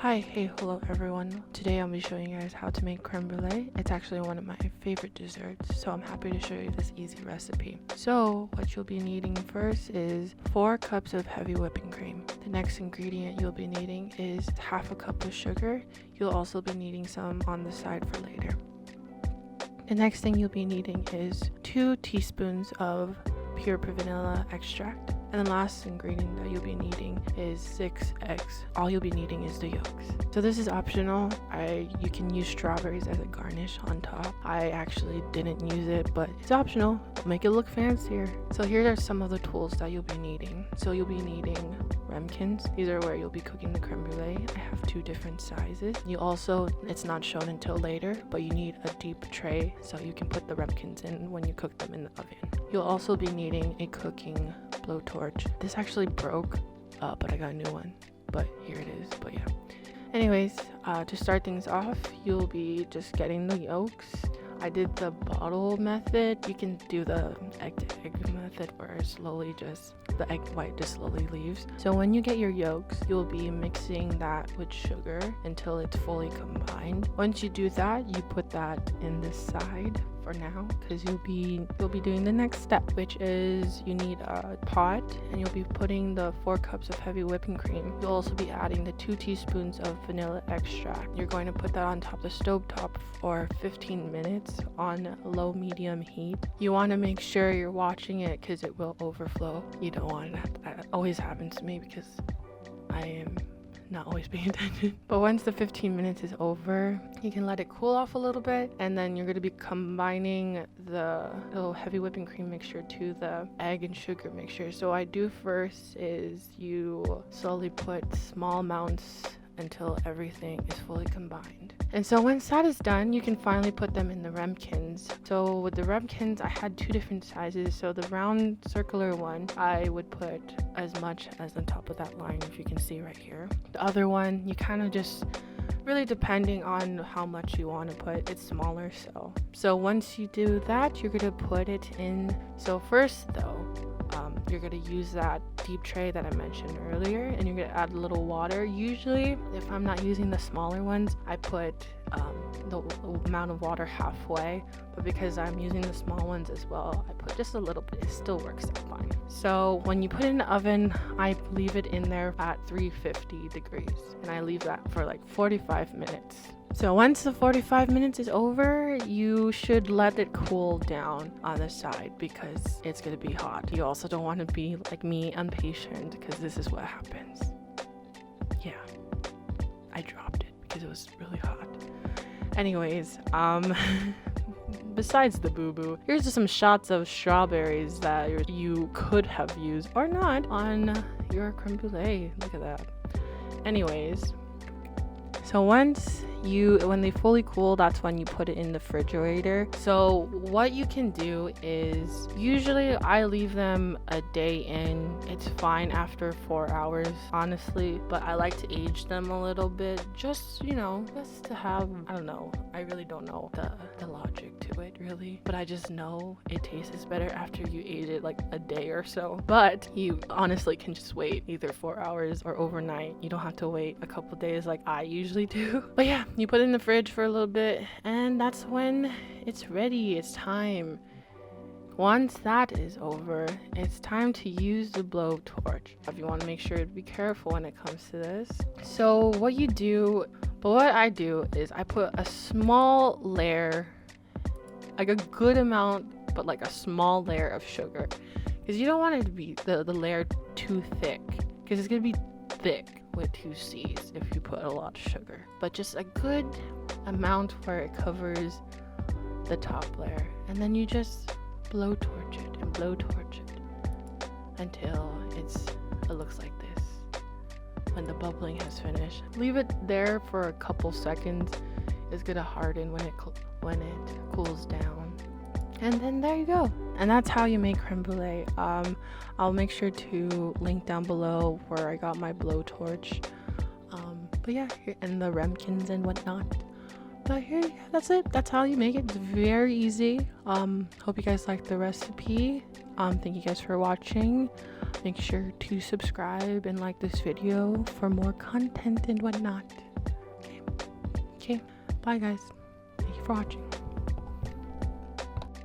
Hello everyone. Today I'll be showing you guys how to make creme brulee. It's actually one of my favorite desserts, so I'm happy to show you this easy recipe. So what you'll be needing first is 4 cups of heavy whipping cream. The next ingredient you'll be needing is half a cup of sugar. You'll also be needing some on the side for later. The next thing you'll be needing is 2 teaspoons of pure vanilla extract. And the last ingredient that you'll be needing is 6 eggs. All you'll be needing is the yolks. So this is optional. You can use strawberries as a garnish on top. I actually didn't use it, but it's optional. Make it look fancier. So here are some of the tools that you'll be needing. So you'll be needing ramekins. These are where you'll be cooking the creme brulee. I have 2 different sizes. You also, it's not shown until later, but you need a deep tray so you can put the ramekins in when you cook them in the oven. You'll also be needing a cooking blowtorch. This actually broke, but I got a new one. But here it is. But yeah. Anyways, to start things off, you'll be just getting the yolks. I did the bottle method. You can do the egg to egg method where the egg white just slowly leaves. So when you get your yolks, you'll be mixing that with sugar until it's fully combined. Once you do that, you put that in the side for now, because you'll be doing the next step, which is you need a pot and you'll be putting the 4 cups of heavy whipping cream. You'll also be adding the 2 teaspoons of vanilla extract. You're going to put that on top of the stove top for 15 minutes on low medium heat. You want to make sure you're watching it because it will overflow. You don't want that always happens to me because I am not always paying attention. But once the 15 minutes is over, you can let it cool off a little bit, and then you're going to be combining the little heavy whipping cream mixture to the egg and sugar mixture. So what I do first is you slowly put small amounts until everything is fully combined. And so once that is done, you can finally put them in the ramekins. So with the ramekins, I had 2 different sizes. So the round circular one, I would put as much as on top of that line, if you can see right here. The other one, you kind of just really depending on how much you want to put, it's smaller. So once you do that, you're going to put it in. So first though, you're going to use that deep tray that I mentioned earlier, and you're going to add a little water. Usually if I'm not using the smaller ones, I put the amount of water halfway, but because I'm using the small ones as well, I put just a little bit. It still works out fine. So when you put it in the oven, I leave it in there at 350 degrees, and I leave that for like 45 minutes. So once the 45 minutes is over, you should let it cool down on the side because it's going to be hot. You also don't want to be like me, impatient, because this is what happens. Yeah, I dropped it because it was really hot. Anyways, besides the boo-boo, here's just some shots of strawberries that you could have used or not on your creme brulee. Look at that. Anyways, so when they fully cool, that's when you put it in the refrigerator. So what you can do is, usually I leave them a day in. It's fine after 4 hours, honestly, but I like to age them a little bit, just to have, I don't know, I really don't know the logic to it really, but I just know it tastes better after you age it like a day or so. But you honestly can just wait either 4 hours or overnight. You don't have to wait a couple days like I usually do. But yeah, you put it in the fridge for a little bit, and that's when it's ready. It's time. Once that is over, it's time to use the blowtorch. If you want to make sure to be careful when it comes to this. So what I do is I put a small layer, like a good amount, but like a small layer of sugar, because you don't want it to be the layer too thick, because it's gonna be thick with 2 C's if you put a lot of sugar, but just a good amount where it covers the top layer, and then you just blowtorch it until it looks like this. When the bubbling has finished, leave it there for a couple seconds. It's gonna harden when it cools down, and then there you go. And that's how you make creme brulee. I'll make sure to link down below where I got my blowtorch. But yeah, and the ramekins and whatnot. But here, yeah, that's it. That's how you make it. It's very easy. Hope you guys liked the recipe. Thank you guys for watching. Make sure to subscribe and like this video for more content and whatnot. Okay, bye guys. Thank you for watching.